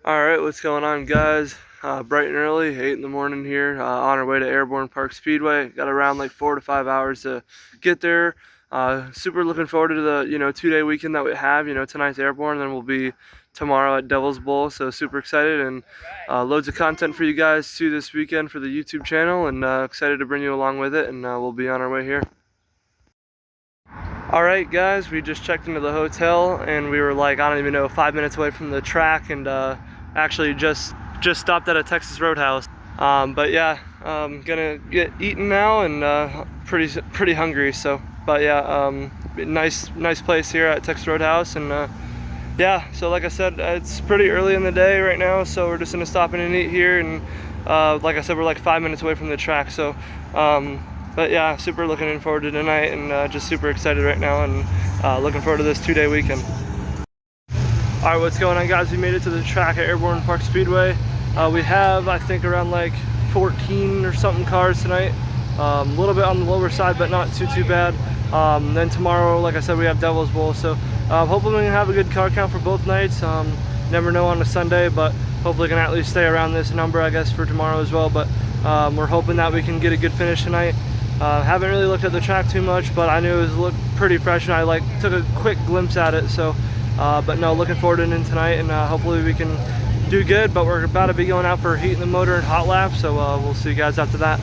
Alright, what's going on, guys? Bright and early, 8 in the morning here, on our way to Airborne Park Speedway. Got around like 4 to 5 hours to get there. Super looking forward to the 2-day weekend that we have. Tonight's Airborne, then we'll be tomorrow at Devil's Bowl. So super excited, and loads of content for you guys too this weekend for the YouTube channel, and excited to bring you along with it. And we'll be on our way here. Alright, guys, we just checked into the hotel, and we were like, I don't even know, 5 minutes away from the track, and actually just stopped at a Texas Roadhouse. But yeah, gonna get eaten now, and pretty hungry. So, but yeah, nice place here at Texas Roadhouse, and yeah. So like I said, it's pretty early in the day right now, so we're just gonna stop in and eat here, and like I said, we're like 5 minutes away from the track. So, but yeah, super looking forward to tonight, and just super excited right now, and looking forward to this 2-day weekend. Alright, what's going on, guys? We made it to the track at Airborne Park Speedway. We have, I think, around like 14 or something cars tonight. A little bit on the lower side, but not too bad. Then tomorrow, like I said, we have Devil's Bowl. So hopefully we can have a good car count for both nights. Never know on a Sunday, but hopefully we can at least stay around this number, I guess, for tomorrow as well. But we're hoping that we can get a good finish tonight. Haven't really looked at the track too much, but I knew it looked pretty fresh, and I took a quick glimpse at it. So. But no, looking forward to it tonight, and hopefully we can do good. But we're about to be going out for heating the motor and hot laps, so we'll see you guys after that.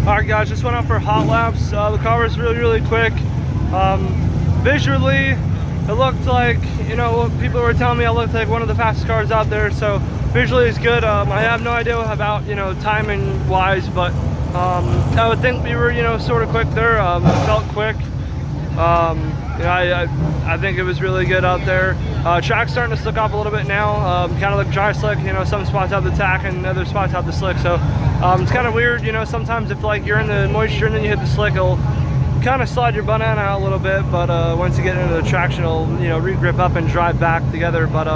Alright, guys, just went out for hot laps. The car was really quick. Visually, it looked like, people were telling me I looked like one of the fastest cars out there, so visually it's good. I have no idea about, timing wise, but I would think we were, sort of quick there. It felt quick. I think it was really good out there. Track's starting to slick off a little bit now. Kind of like dry slick. Some spots have the tack and other spots have the slick. So it's kind of weird. Sometimes if like you're in the moisture and then you hit the slick, it'll kind of slide your banana out a little bit. But once you get into the traction, it'll re-grip up and drive back together. But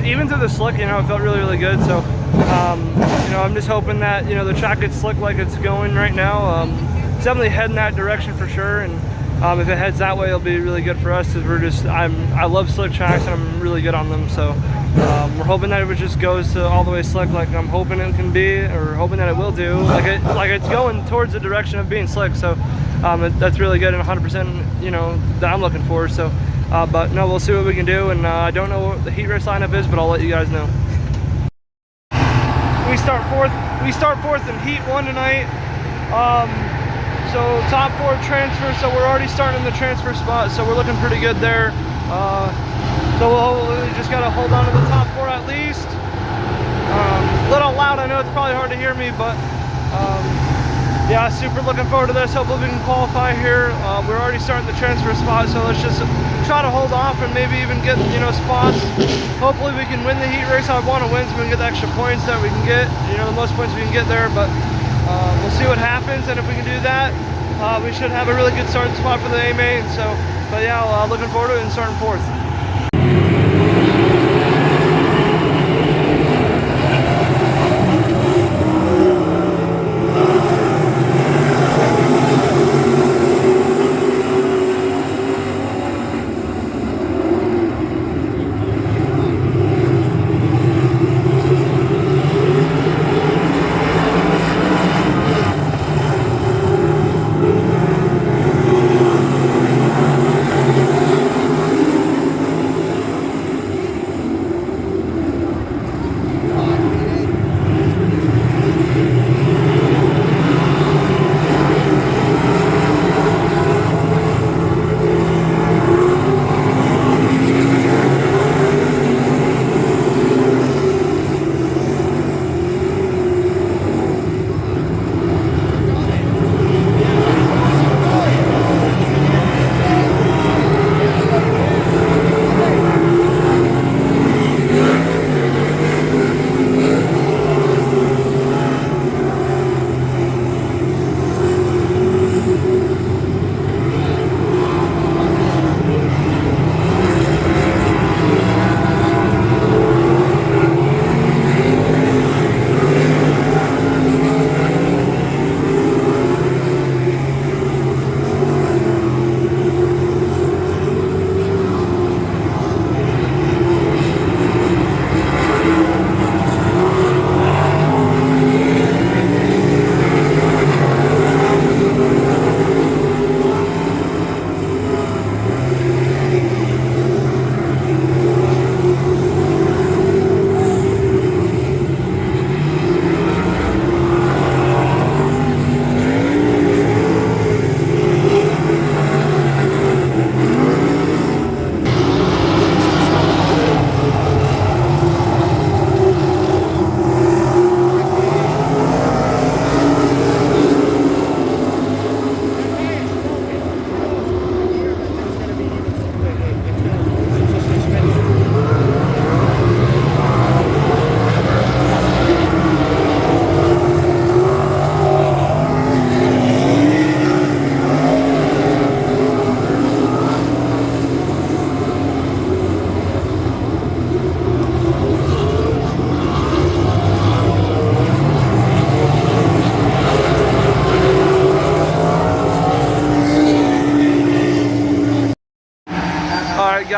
even through the slick, it felt really good. So I'm just hoping that the track gets slick like it's going right now. It's definitely heading that direction for sure. And if it heads that way, it'll be really good for us, because I love slick tracks, and I'm really good on them. So we're hoping that it just goes to all the way slick, like I'm hoping it can be, or hoping that it will do, like it's going towards the direction of being slick. So that's really good, and 100%, that I'm looking for. So, but no, we'll see what we can do, and I don't know what the heat race lineup is, but I'll let you guys know. We start fourth in heat 1 tonight. So top 4 transfer, so we're already starting in the transfer spot, so we're looking pretty good there. So we'll just gotta hold on to the top 4 at least. A little loud, I know it's probably hard to hear me, but yeah, super looking forward to this. Hopefully we can qualify here. We're already starting the transfer spot, so let's just try to hold off and maybe even get spots. Hopefully we can win the heat race. I want to win so we can get the extra points that we can get, the most points we can get there. But we'll see what happens, and if we can do that, we should have a really good starting spot for the A main. So, but yeah, looking forward to it and starting 4th.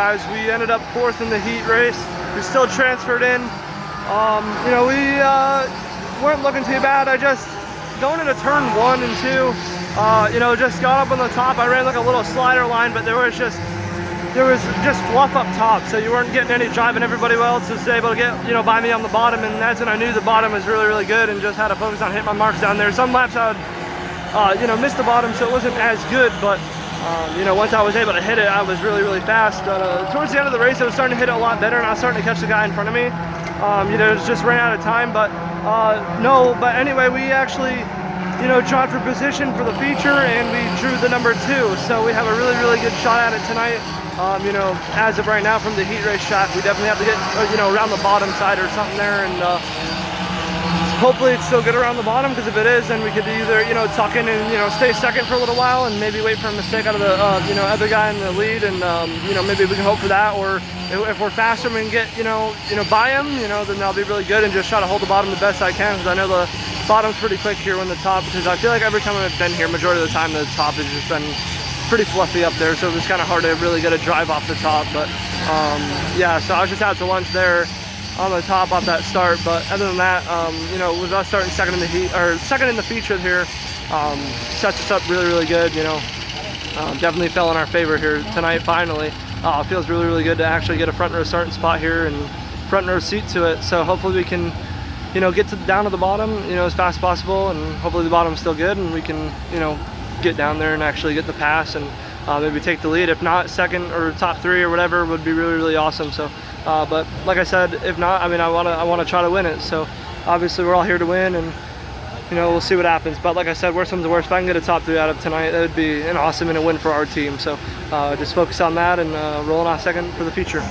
guys. We ended up 4th in the heat race. We still transferred in. You know, we weren't looking too bad. I just, going into turn 1 and 2, you know, just got up on the top. I ran like a little slider line, but there was just fluff up top, so you weren't getting any drive, and everybody else was able to get, you know, by me on the bottom, and that's when I knew the bottom was really, really good, and just had to focus on hitting my marks down there. Some laps I would, you know, miss the bottom, so it wasn't as good, but you know, once I was able to hit it, I was really, really fast. Towards the end of the race, I was starting to hit it a lot better, and I was starting to catch the guy in front of me. You know, just ran out of time, but no, but anyway, we actually, you know, tried for position for the feature, and we drew the number 2, so we have a really, really good shot at it tonight. You know, as of right now from the heat race track, we definitely have to get, you know, around the bottom side or something there, and hopefully it's still good around the bottom, because if it is, then we could either, you know, tuck in and, you know, stay second for a little while and maybe wait for a mistake out of the, you know, other guy in the lead, and, you know, maybe we can hope for that, or if we're faster and we can get, you know, by him, you know, then that'll be really good, and just try to hold the bottom the best I can, because I know the bottom's pretty quick here when the top, because I feel like every time I've been here, majority of the time, the top has just been pretty fluffy up there, so it was kind of hard to really get a drive off the top. But yeah, so I was just out to lunch there on the top off that start, but other than that, you know, with us starting second in the heat, or second in the feature here, sets us up really, really good. You know, definitely fell in our favor here tonight. Finally, it feels really, really good to actually get a front row starting spot here and front row seat to it. So hopefully we can, you know, get down to the bottom, you know, as fast as possible, and hopefully the bottom's still good, and we can, you know, get down there and actually get the pass, and maybe take the lead. If not, second or top 3 or whatever would be really, really awesome. So but like I said, if not, I mean, I want to try to win it. So obviously we're all here to win, and you know, we'll see what happens. But like I said, worst comes to worst, if I can get a top 3 out of tonight, that would be an awesome and a win for our team. So just focus on that, and rolling off second for the feature.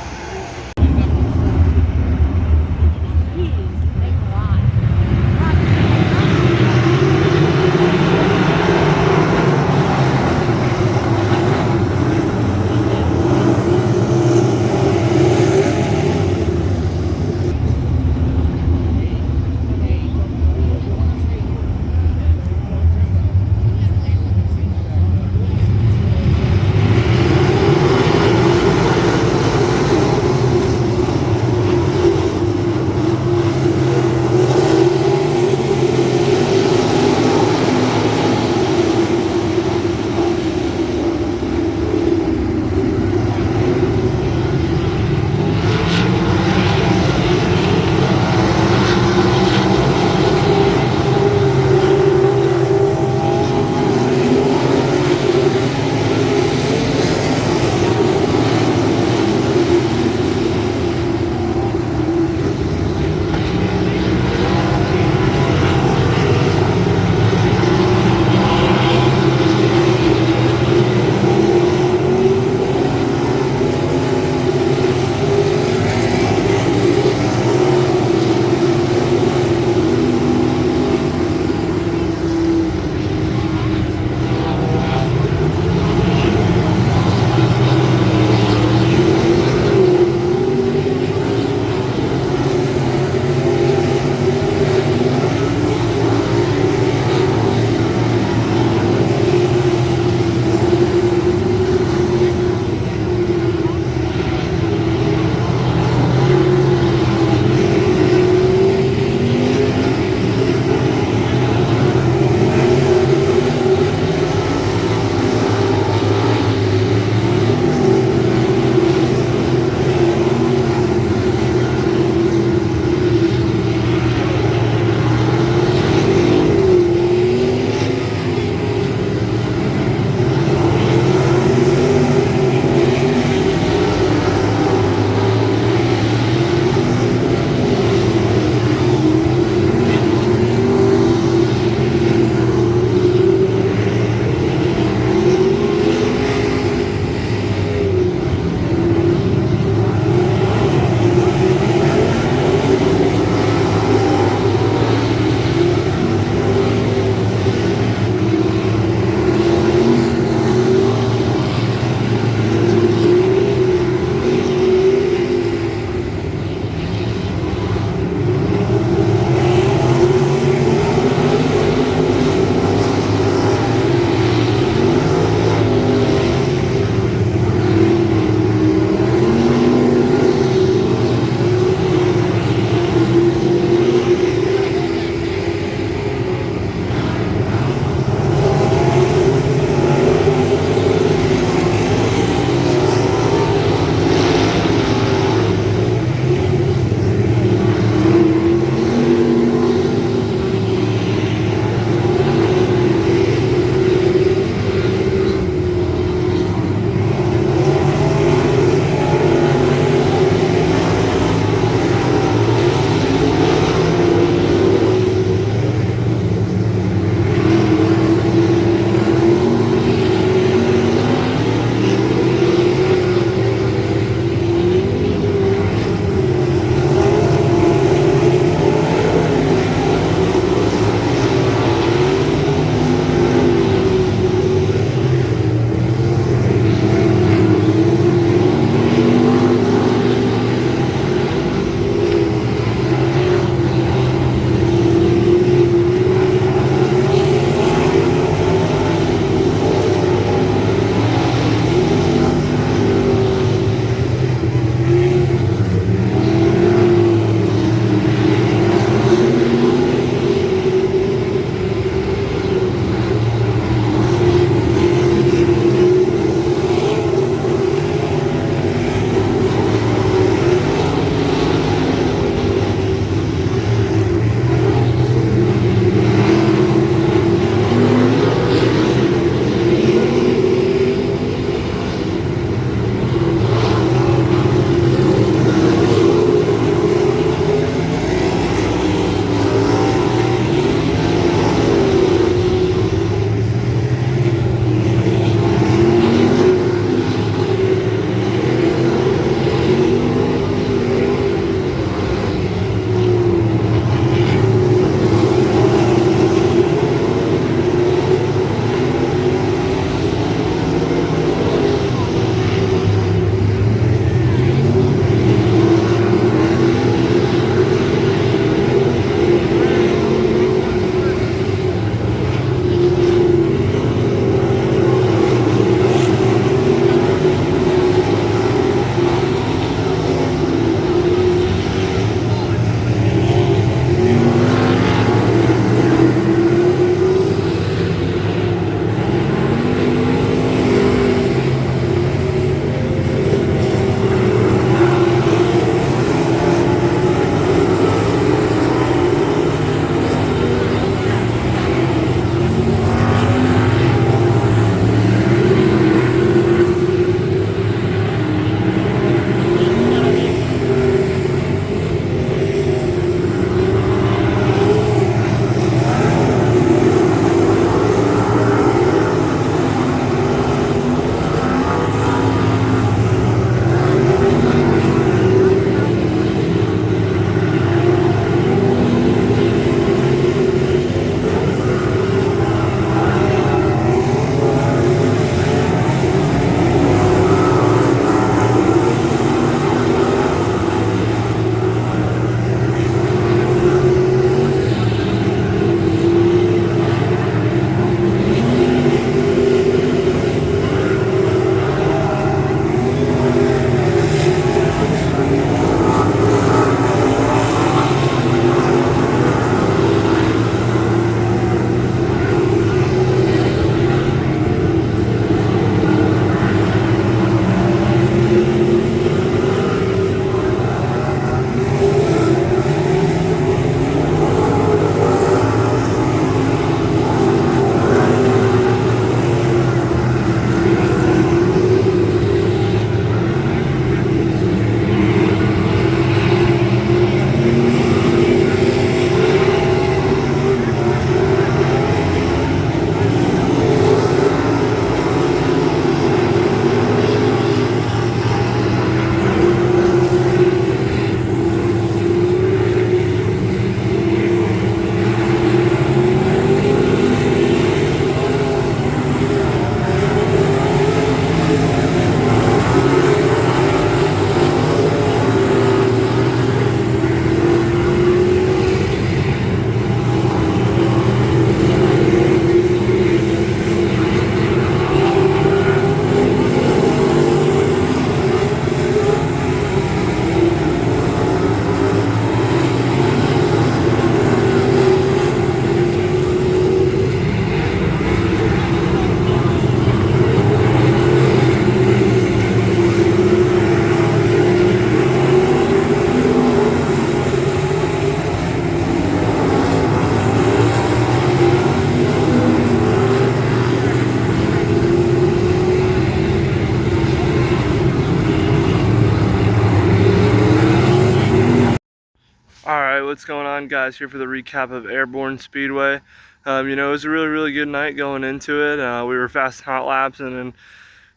what's going on, guys? Here for the recap of Airborne Speedway. You know, it was a really good night going into it. We were fast and hot laps, and then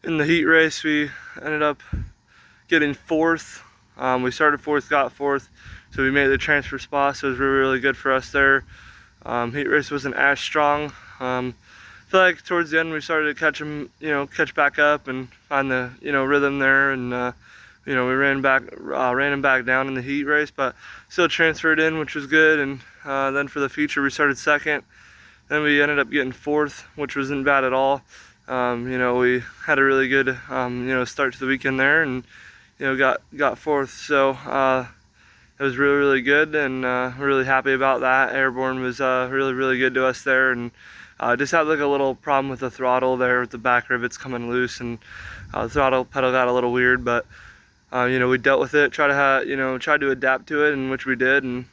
in the heat race we ended up getting fourth. We started fourth, got fourth, so we made the transfer spot, so it was really good for us there. Heat race wasn't as strong. I feel like towards the end we started to catch back up and find the rhythm there, and we ran him back down in the heat race, but still transferred in, which was good. And then for the feature, we started second. Then we ended up getting fourth, which wasn't bad at all. We had a really good start to the weekend there, and got fourth. So it was really good, and we're really happy about that. Airborne was really good to us there, and just had like a little problem with the throttle there with the back rivets coming loose, and the throttle pedal got a little weird, but we dealt with it, tried to adapt to it, and which we did, and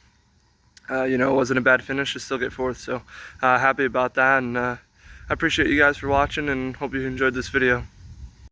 it wasn't a bad finish to still get fourth. So happy about that, and I appreciate you guys for watching, and hope you enjoyed this video.